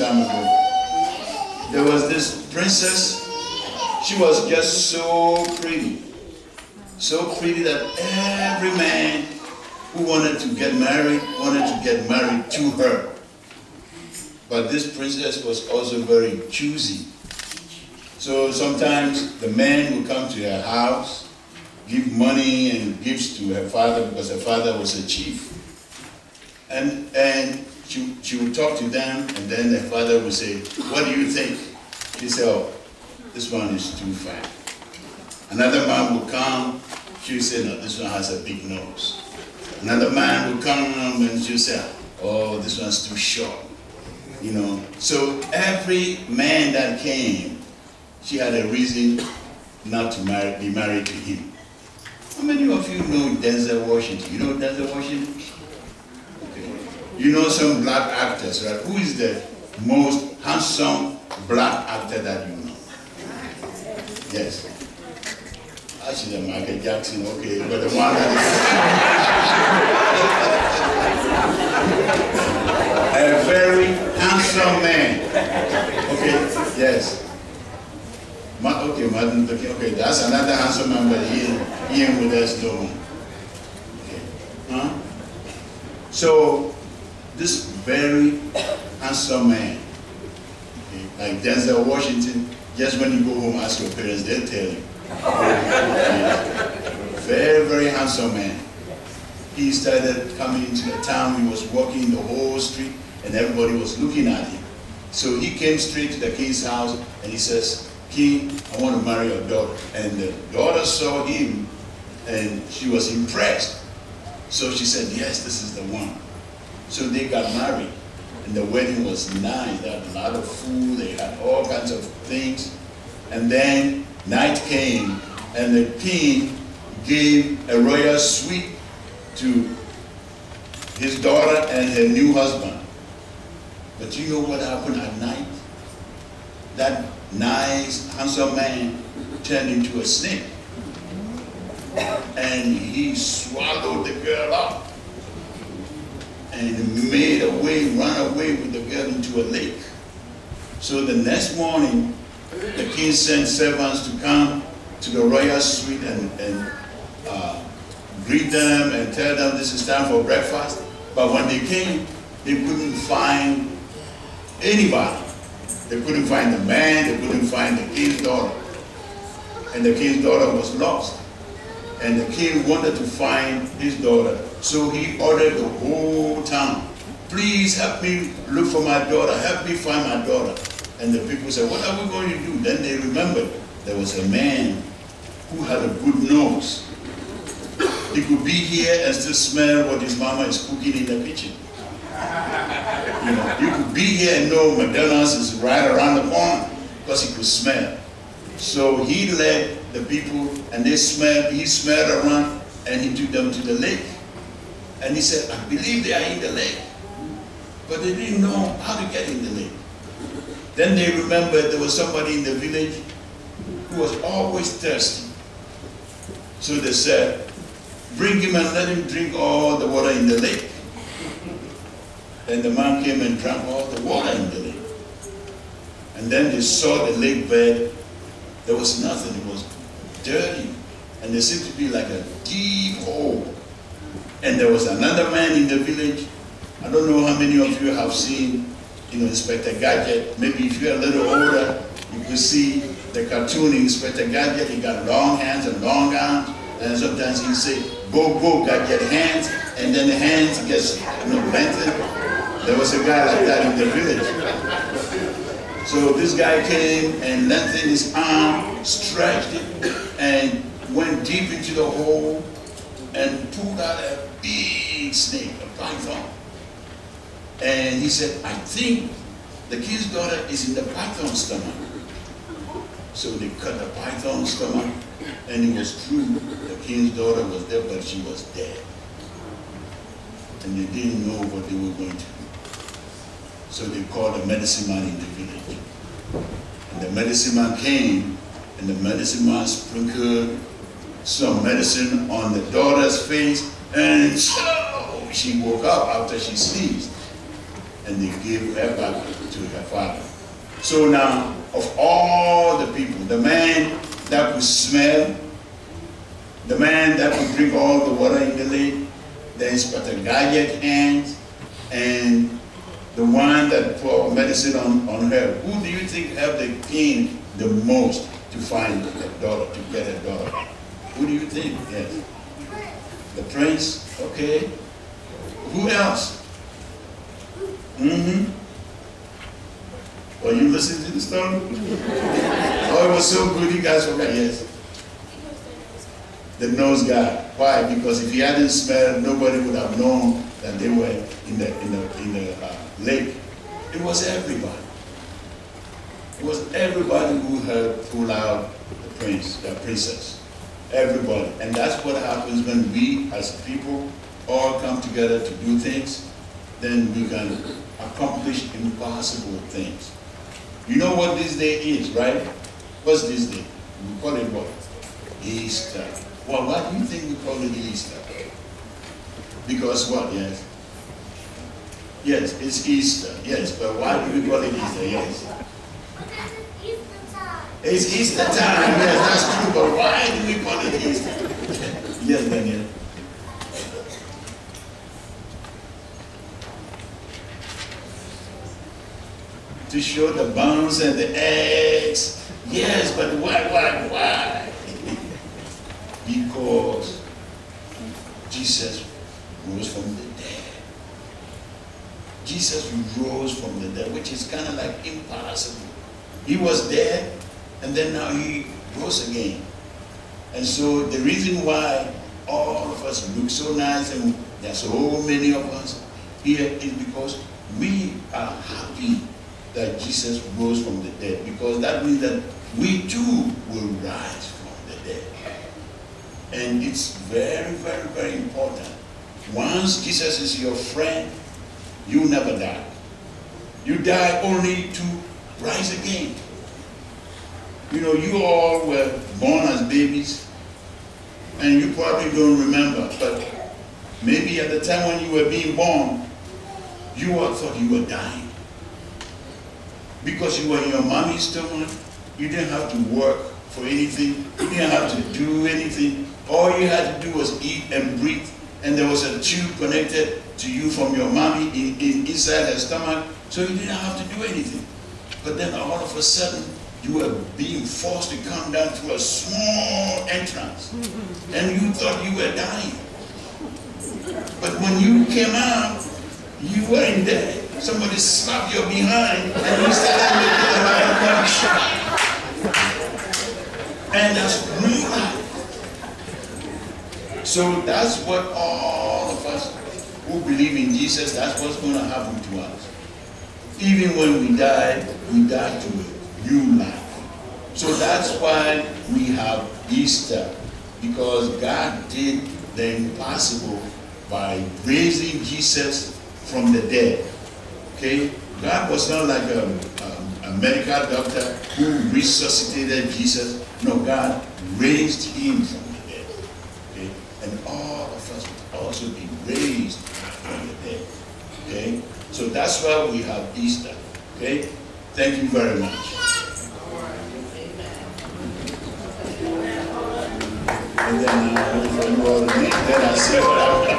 time ago. There was this princess. She was just so pretty that every man who wanted to get married to her. But this princess was also very choosy. So sometimes the man would come to her house, give money and gifts to her father because her father was a chief. And she would talk to them, and then her father would say, "What do you think?" She said, "Oh, this one is too fat." Another man would come, she would say, "No, this one has a big nose." Another man would come and she would say, "Oh, this one's too short." You know, so every man that came, she had a reason not to be married to him. How many of you know Denzel Washington? You know Denzel Washington? Okay. You know some black actors, right? Who is the most handsome black actor that you know? Yes. Actually, Michael Jackson, okay, but the one that is a very handsome man. Okay, yes. Okay, Martin, okay, that's another handsome man, but he ain't with us no more. Okay. Huh? So, this very handsome man, okay, like Denzel Washington, just when you go home, ask your parents, they'll tell you. Very, very handsome man. He started coming into the town. He was walking the whole street, and everybody was looking at him. So he came straight to the king's house, and he says, "King, I want to marry your daughter." And the daughter saw him, and she was impressed. So she said, "Yes, this is the one." So they got married, and the wedding was nice. They had a lot of food. They had all kinds of things. And then night came, and the king gave a royal suite to his daughter and her new husband. But you know what happened at night? That nice, handsome man turned into a snake. And he swallowed the girl up and ran away with the girl into a lake. So the next morning, the king sent servants to come to the royal suite and greet them and tell them this is time for breakfast. But when they came, they couldn't find anybody. They couldn't find the man, they couldn't find the king's daughter. And the king's daughter was lost. And the king wanted to find his daughter. So he ordered the whole town, "Please help me look for my daughter, help me find my daughter." And the people said, "What are we going to do?" Then they remembered there was a man who had a good nose. He could be here and still smell what his mama is cooking in the kitchen. You know, you could be here and know McDonald's is right around the corner because he could smell. So he led the people, and he smelled around, and he took them to the lake. And he said, "I believe they are in the lake." But they didn't know how to get in the lake. Then they remembered there was somebody in the village who was always thirsty. So they said, "Bring him and let him drink all the water in the lake." And the man came and drank all the water in the lake. And then they saw the lake bed. There was nothing. It was dirty. And there seemed to be like a deep hole. And there was another man in the village. I don't know how many of you have seen, Inspector Gadget. Maybe if you're a little older, you could see the cartoon Inspector Gadget. He got long hands and long arms. And sometimes he say, "Go, go, Gadget hands." And then the hands gets lengthened. There was a guy like that in the village. So this guy came and lengthened his arm, stretched it, and went deep into the hole and pulled out a big snake, a python. And he said, "I think the king's daughter is in the python's stomach." So they cut the python's stomach, and it was true. The king's daughter was there, but she was dead. And they didn't know what they were going to do. So they called the medicine man in the village. And the medicine man came, and the medicine man sprinkled some medicine on the daughter's face, and so she woke up after she sneezed. and they gave her back to her father. So now, of all the people, the man that could smell, the man that could drink all the water in the lake, the Inspector Gadget hands, and the one that poured medicine on her, who do you think helped the king the most to find her daughter, to get her daughter? Who do you think? Yes. The prince, okay. Who else? Well, you listened to the story? Oh, it was so good, you guys forgot, yes. The nose guy. Why? Because if he hadn't smelled, nobody would have known that they were in the lake. It was everybody. It was everybody who heard pull out the princess. Everybody. And that's what happens when we as people all come together to do things. Then we can accomplish impossible things. You know what this day is, right? What's this day? We call it what? Easter. Well, why do you think we call it Easter? Because what? Yes. Yes, it's Easter. Yes, but why do we call it Easter? Yes. Because it's Easter time. It's Easter time. Yes, that's true. But why do we call it Easter? Yes, Daniel. To show the bones and the eggs. Yes, but why? Because Jesus rose from the dead. Jesus rose from the dead, which is kind of like impossible. He was dead, and then now he rose again. And so the reason why all of us look so nice and there's so many of us here is because we are happy that Jesus rose from the dead, because that means that we too will rise from the dead. And it's very, very, very important. Once Jesus is your friend, you never die. You die only to rise again. You know, you all were born as babies, and you probably don't remember, but maybe at the time when you were being born, you all thought you were dying. Because you were in your mommy's stomach, you didn't have to work for anything, you didn't have to do anything. All you had to do was eat and breathe, and there was a tube connected to you from your mommy inside her stomach, so you didn't have to do anything. But then all of a sudden, you were being forced to come down through a small entrance, and you thought you were dying. But when you came out, you weren't dead. Somebody slapped your behind, and you started making a lot of shot. And that's new life. So that's what all of us who believe in Jesus, that's what's going to happen to us. Even when we die to a new life. So that's why we have Easter, because God did the impossible by raising Jesus from the dead. Okay? God was not like a medical doctor who resuscitated Jesus. No, God raised him from the dead. Okay? And all of us will also be raised from the dead. Okay? So that's why we have Easter. Okay? Thank you very much. And then I see what